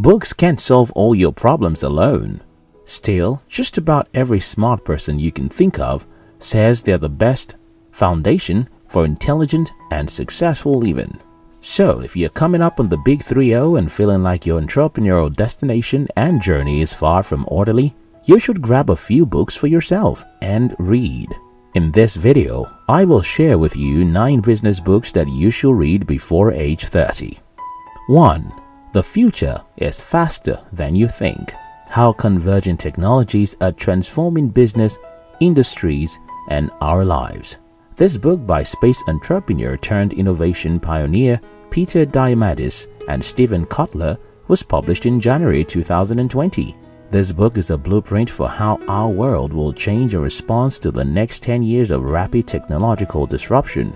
Books can't solve all your problems alone. Still, just about every smart person you can think of says they're the best foundation for intelligent and successful living. So, if you're coming up on the big 3-0 and feeling like your entrepreneurial destination and journey is far from orderly, you should grab a few books for yourself and read. In this video, I will share with you 9 business books that you should read before age 30. 1. The future is faster than you think. How convergent technologies are transforming business, industries, and our lives. This book by space entrepreneur turned innovation pioneer Peter Diamandis and Stephen Kotler was published in January 2020. This book is a blueprint for how our world will change in response to the next 10 years of rapid technological disruption.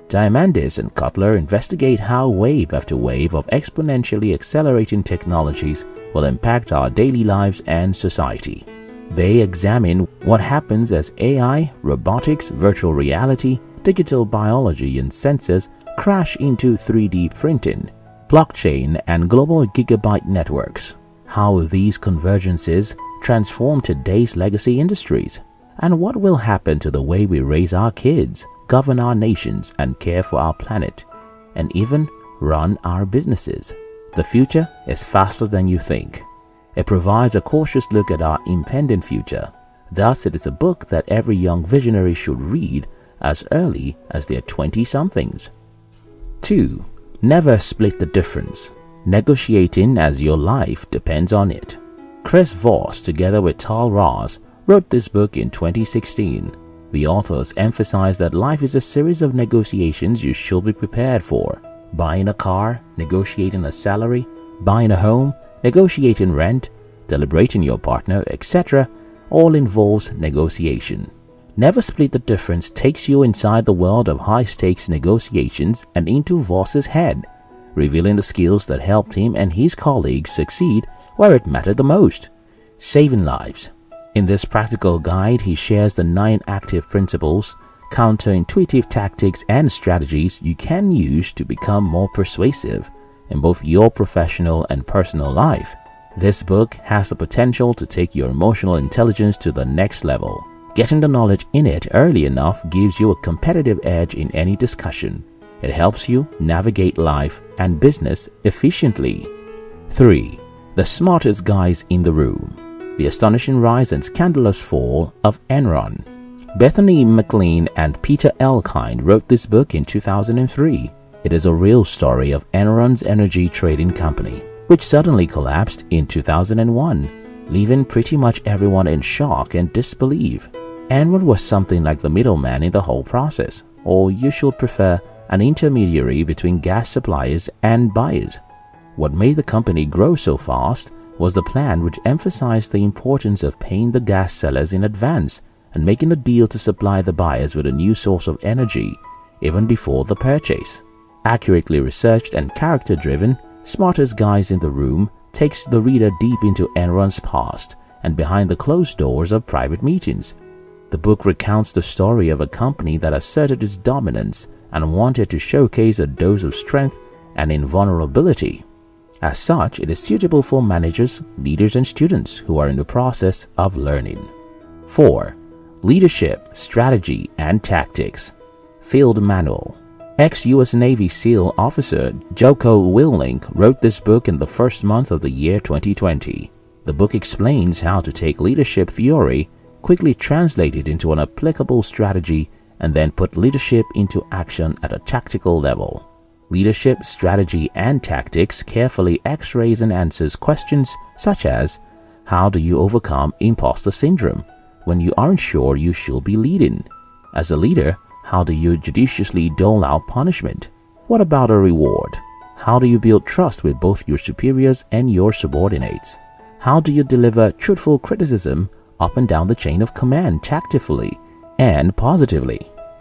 Diamandis and Kotler investigate how wave after wave of exponentially accelerating technologies will impact our daily lives and society. They examine what happens as AI, robotics, virtual reality, digital biology, and sensors crash into 3D printing, blockchain, and global gigabyte networks. How these convergences transform today's legacy industries, and what will happen to the way we raise our kids, govern our nations, and care for our planet, and even run our businesses. The future is faster than you think. It provides a cautious look at our impending future. Thus, it is a book that every young visionary should read as early as their 20-somethings. 2. Never split the difference. Negotiating as your life depends on it. Chris Voss, together with Tal Ross, wrote this book in 2016. The authors emphasize that life is a series of negotiations you should be prepared for. Buying a car, negotiating a salary, buying a home, negotiating rent, deliberating your partner, etc. all involves negotiation. Never Split the Difference takes you inside the world of high-stakes negotiations and into Voss's head, revealing the skills that helped him and his colleagues succeed where it mattered the most, saving lives. In this practical guide, he shares the 9 active principles, counterintuitive tactics, and strategies you can use to become more persuasive in both your professional and personal life. This book has the potential to take your emotional intelligence to the next level. Getting the knowledge in it early enough gives you a competitive edge in any discussion. It helps you navigate life and business efficiently. 3. The Smartest Guys in the Room. The Astonishing Rise and Scandalous Fall of Enron. Bethany McLean and Peter Elkind wrote this book in 2003. It is a real story of Enron's energy trading company, which suddenly collapsed in 2001, leaving pretty much everyone in shock and disbelief. Enron was something like the middleman in the whole process, or you should prefer an intermediary between gas suppliers and buyers. What made the company grow so fast was the plan which emphasized the importance of paying the gas sellers in advance and making a deal to supply the buyers with a new source of energy even before the purchase. Accurately researched and character-driven, Smartest Guys in the Room takes the reader deep into Enron's past and behind the closed doors of private meetings. The book recounts the story of a company that asserted its dominance and wanted to showcase a dose of strength and invulnerability. As such, it is suitable for managers, leaders, and students who are in the process of learning. 4. Leadership, Strategy, and Tactics. Field Manual. Ex-US Navy SEAL officer Jocko Willink wrote this book in the first month of the year 2020. The book explains how to take leadership theory, quickly translate it into an applicable strategy, and then put leadership into action at a tactical level. Leadership, Strategy, and Tactics carefully x-rays and answers questions such as, how do you overcome imposter syndrome when you aren't sure you should be leading? As a leader, how do you judiciously dole out punishment? What about a reward? How do you build trust with both your superiors and your subordinates? How do you deliver truthful criticism up and down the chain of command tactfully and positively?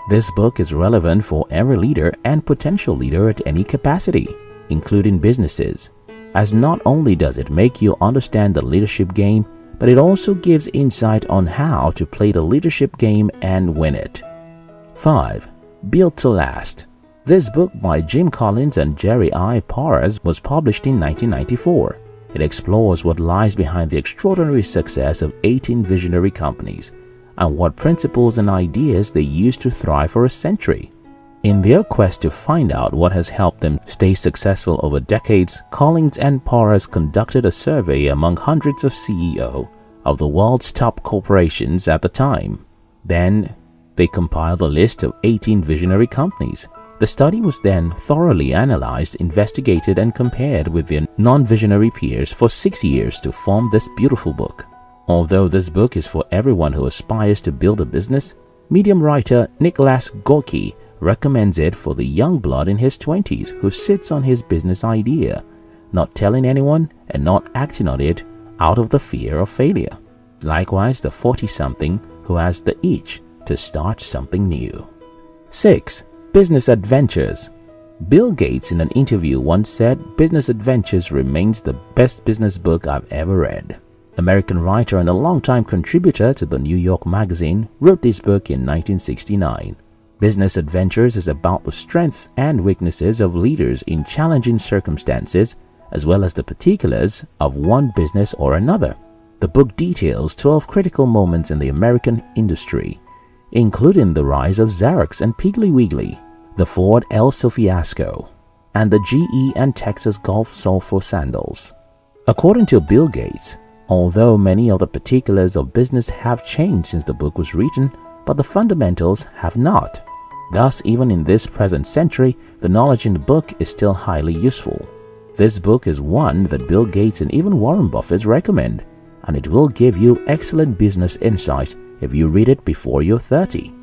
This book is relevant for every leader and potential leader at any capacity, including businesses, as not only does it make you understand the leadership game, but it also gives insight on how to play the leadership game and win it. 5. Built to Last. This book by Jim Collins and Jerry I. Porras was published in 1994. It explores what lies behind the extraordinary success of 18 visionary companies and what principles and ideas they used to thrive for a century. In their quest to find out what has helped them stay successful over decades, Collins and Parr has conducted a survey among hundreds of CEOs of the world's top corporations at the time. Then, they compiled a list of 18 visionary companies. The study was then thoroughly analyzed, investigated, and compared with their non-visionary peers for 6 years to form this beautiful book. Although this book is for everyone who aspires to build a business, Medium writer Nicholas Gorky recommends it for the young blood in his 20s who sits on his business idea, not telling anyone and not acting on it out of the fear of failure. Likewise, the 40-something who has the itch to start something new. 6. Business Adventures. Bill Gates in an interview once said, "Business Adventures remains the best business book I've ever read." American writer and a longtime contributor to the New York Magazine wrote this book in 1969. Business Adventures is about the strengths and weaknesses of leaders in challenging circumstances, as well as the particulars of one business or another. The book details 12 critical moments in the American industry, including the rise of Xerox and Piggly Wiggly, the Ford Elsa fiasco, and the GE and Texas Golf sulfur sandals. According to Bill Gates, although many of the particulars of business have changed since the book was written, but the fundamentals have not. Thus, even in this present century, the knowledge in the book is still highly useful. This book is one that Bill Gates and even Warren Buffett recommend, and it will give you excellent business insight if you read it before you're 30.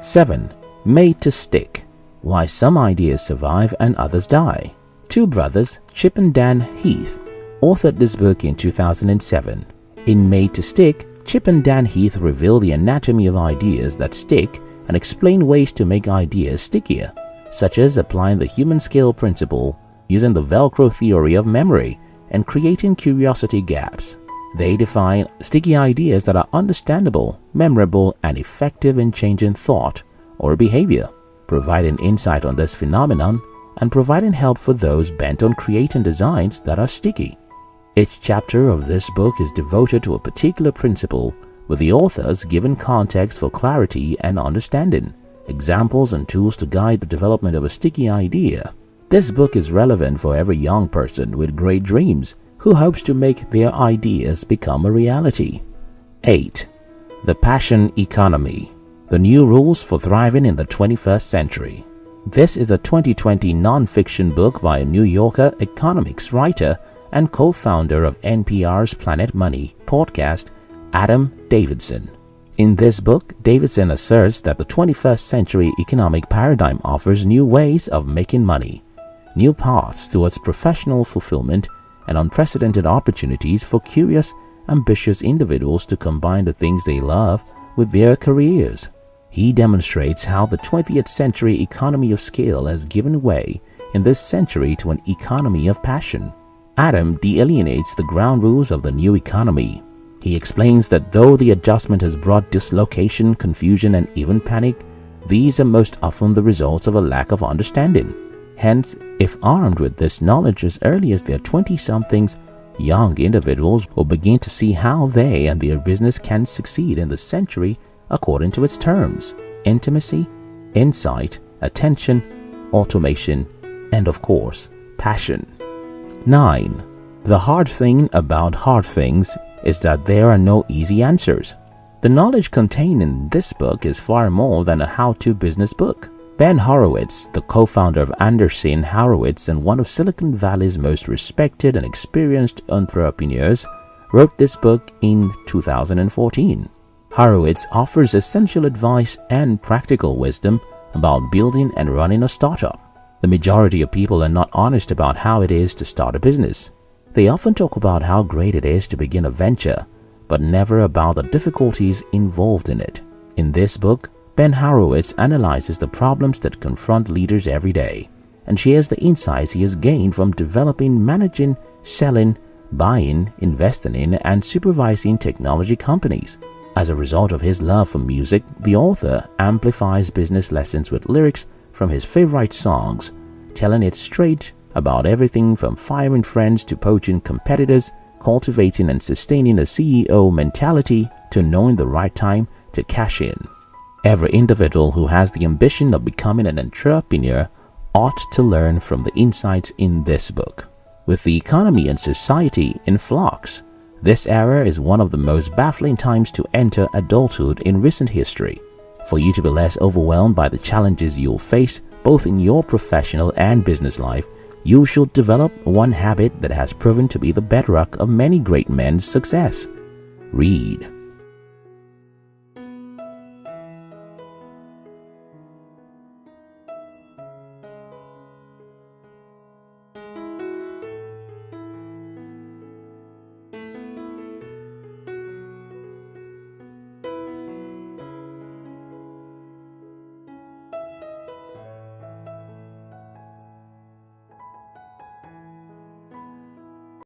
7. Made to Stick. Why Some Ideas Survive and Others Die. Two brothers, Chip and Dan Heath, authored this book in 2007. In Made to Stick, Chip and Dan Heath reveal the anatomy of ideas that stick and explain ways to make ideas stickier, such as applying the human scale principle, using the Velcro theory of memory, and creating curiosity gaps. They define sticky ideas that are understandable, memorable, and effective in changing thought or behavior, providing insight on this phenomenon and providing help for those bent on creating designs that are sticky. Each chapter of this book is devoted to a particular principle, with the authors given context for clarity and understanding, examples and tools to guide the development of a sticky idea. This book is relevant for every young person with great dreams who hopes to make their ideas become a reality. 8. The Passion Economy. The New Rules for Thriving in the 21st Century. This is a 2020 non-fiction book by a New Yorker economics writer and co-founder of NPR's Planet Money podcast, Adam Davidson. In this book, Davidson asserts that the 21st century economic paradigm offers new ways of making money, new paths towards professional fulfillment, and unprecedented opportunities for curious, ambitious individuals to combine the things they love with their careers. He demonstrates how the 20th century economy of scale has given way in this century to an economy of passion. Adam delineates the ground rules of the new economy. He explains that though the adjustment has brought dislocation, confusion, and even panic, these are most often the results of a lack of understanding. Hence, if armed with this knowledge as early as their 20-somethings, young individuals will begin to see how they and their business can succeed in the century according to its terms: intimacy, insight, attention, automation, and of course, passion. 9. The hard thing about hard things is that there are no easy answers. The knowledge contained in this book is far more than a how-to business book. Ben Horowitz, the co-founder of Andreessen Horowitz and one of Silicon Valley's most respected and experienced entrepreneurs, wrote this book in 2014. Horowitz offers essential advice and practical wisdom about building and running a startup. The majority of people are not honest about how it is to start a business. They often talk about how great it is to begin a venture, but never about the difficulties involved in it. In this book, Ben Horowitz analyzes the problems that confront leaders every day and shares the insights he has gained from developing, managing, selling, buying, investing in, and supervising technology companies. As a result of his love for music, the author amplifies business lessons with lyrics from his favorite songs, telling it straight about everything from firing friends to poaching competitors, cultivating and sustaining a CEO mentality to knowing the right time to cash in. Every individual who has the ambition of becoming an entrepreneur ought to learn from the insights in this book. With the economy and society in flux, this era is one of the most baffling times to enter adulthood in recent history. For you to be less overwhelmed by the challenges you'll face both in your professional and business life, you should develop one habit that has proven to be the bedrock of many great men's success. Read.